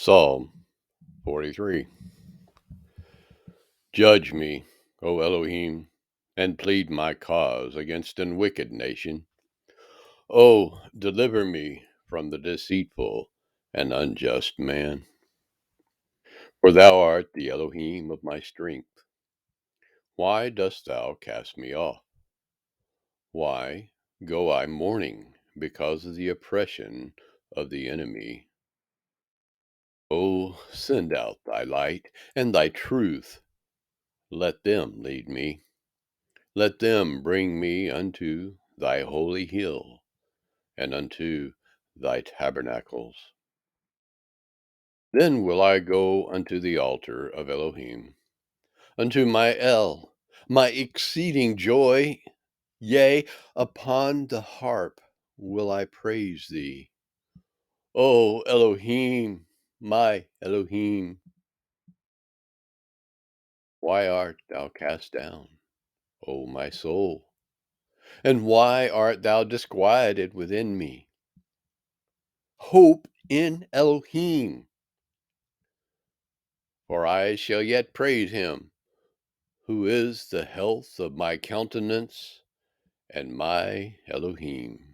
Psalm 43. Judge me, O Elohim, and plead my cause against an wicked nation. O deliver me from the deceitful and unjust man. For thou art the Elohim of my strength. Why dost thou cast me off? Why go I mourning because of the oppression of the enemy? O send out thy light and thy truth. Let them lead me. Let them bring me unto thy holy hill and unto thy tabernacles. Then will I go unto the altar of Elohim, unto my my exceeding joy. Yea, upon the harp will I praise thee. O Elohim, my Elohim, why art thou cast down, O my soul? And why art thou disquieted within me? Hope in Elohim, for I shall yet praise him, who is the health of my countenance and my Elohim.